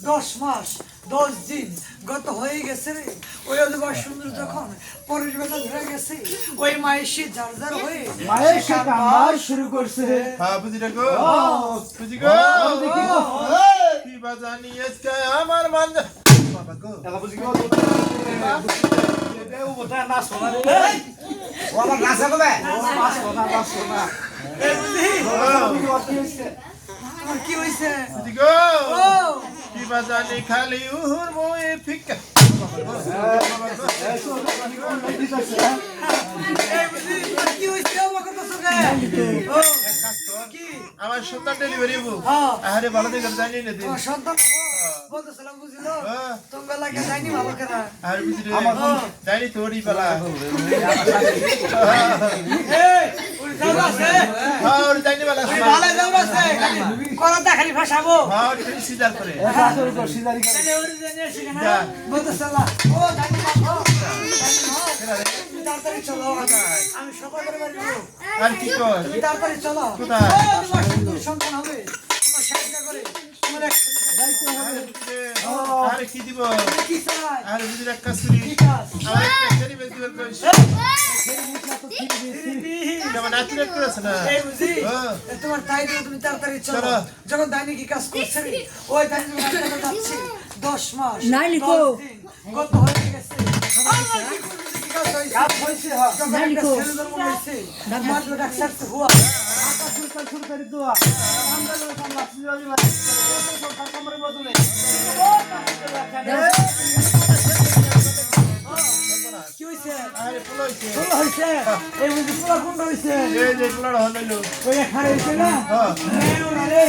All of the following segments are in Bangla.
10 মাস 10 দিন গত হয়ে গেছে রে। ওই অধবা সুন্দর যখন পরের বেলা ধরে গেছে, ওই মায়ের সে জারজার হয়ে মায়ের সে কামার শুরু করছে। হ্যাঁ বুঝি রে গো, বুঝি গো, কি বাজানি আজকে আমার মান বাবা গো, এলা বুঝি গো দেও বটা না সোনা রে। ও আমার নাচা কবে? ও মাছ সোনা মাছ সোনা। এই বুঝি আমার কি হইছে? বুঝি গো, ও কি বাজানি খালি উহুর মোয়ে ফিকা এই বুঝি কি হইছে আমাকে তো সুগে। ও কি আমার সন্তান ডেলিভারি হবো। হ্যাঁ আরে ভালো দেখে জানি না দিন। তোমার সন্তান বলতেছিলাম বুঝিলো তোমরা লাগে যাইনি ভালো করে। আর বুঝি রে জানি তোরই বেলা। এই ওই যাওয়া আছে, হ্যাঁ ওর জানি বেলা। ওই ভালো যাওয়া আছে কোন দেখালি ভাষাবো। হ্যাঁ ওর ফিরে সিজার করে। শুরু কর সিজারি করে। তাহলে ওই জেনে শিখে না বলতেছিলাম ও জানি বাবা জানি না তাড়াতাড়ি চলো আমি সকাল করে বাড়ি যাব। আর কি কর? তুমি তাড়াতাড়ি চলো কোথায়? তোমার সুন্দর সন্তান হবে, তোমার সাহায্য করে তোমার এক দায়িত্ব হবে। আরে কি দিব? কি চাই আরে বুঝি রে কাসুরি। ঠিক আছে আমার একটা ফেরি বেশ দিবার কইছ। কেমন আচরণ করেছ না? এই বুঝি হ্যাঁ। তোমার তাই দিয়ে তুমি তাড়াতাড়ি চলো। চলো। যখন দাইনি কি কাজ করছে রে, ওই দাইনি যাচ্ছে 10 মাস নাই লিখো। 10 দিন গত হয়ে গেছে। আমার কি করবে কি কাজ হইছে? কাজ হইছে হ্যাঁ। যখন নাই একটা লিখো। ছেলে জন্ম হয়েছে, আমার তো ডাক্তার তো হুয়া। শুরু করে দোয়া। আমরা যখন লাসি যাই না সব কামরে বদলে। কি হইছে? আরে ফুল হইছে। ফুল হইছে? এই বুঝি ফুল কোন হইছে? এই যে ফুলড় হলো। ওই এখানে হইছে না? হ্যাঁ। নেও না রে।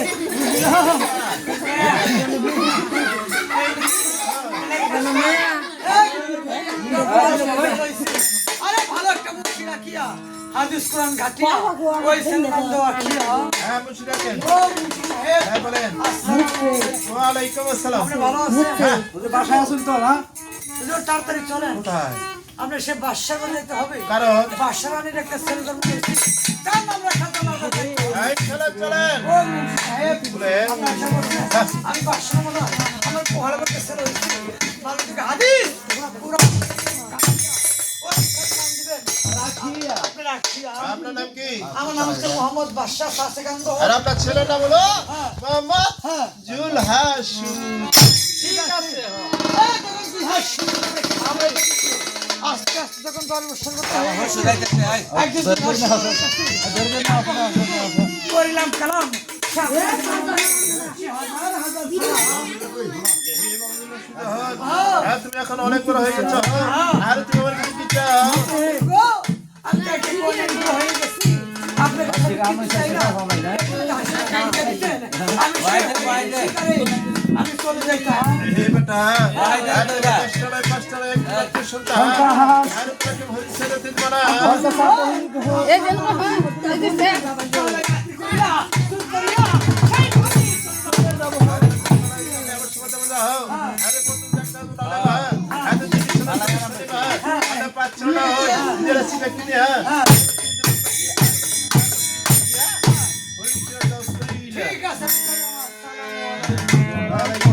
আরে ভালো একটা মুখি রাখিয়া হাদিস কোরআন ঘাটিয়া ওই ছেলের দেওয়া খিয়া। হ্যাঁ মুছি রাখেন। ও মুখি সাহেব, হ্যাঁ বলেন। আসসালামু ওয়া আলাইকুম আসসালাম। আপনি ভালো আছেন? ওই বাসায় আসুন তো না। হুজুর তাড়াতাড়ি চলেন, কোথায়? আপনি সে বাদশা করে যেতে হবে। কারণ বাদশা রানীর একটা ছেলে জন্ম হয়েছে, তার নাম রাখা তো আমার কাছে। এই চলেন চলেন। ও মুখি সাহেব, বলেন। আপনি আশা করছেন আমি বাদশা মনে হয় আমার পোহালা করতে ছেলে হয়েছে ভালো থেকে হাদিস পুরো আপনি রাখিয়া। আপনার নাম কি? আমার নাম হচ্ছে মোহাম্মদ বাদশা সাসেকান্দ। আর আপনার ছেলের নাম হলো হ্যাঁ। মোহাম্মদ হ্যাঁ জুলহাসু। ঠিক আছে। যখন বিহার শুরু করে আমরা আস্তে আস্তে যখন দলবর্ষণ করতে হবে একদিন করিলাম কালাম হ্যাঁ তুমি এখন অনেক বড় হয়ে গেছো। আর তুমি আমার কিছু কি চাও? আমি তাকে বলে হয়ে গেছি আপনার আমি আমি চলে যাইতাম। এই বেটা পাঁচটায় পাঁচটায় একটা সন্তান আর তোমাকে ভবিষ্যতে দিতে না। এই যে এই যে আরে প্রথম একটা উঠালা এত জিনিস না পাঁচ ছটা হয় যারা সিটা কিনে হ্যাঁ ঠিক আছে। Vale.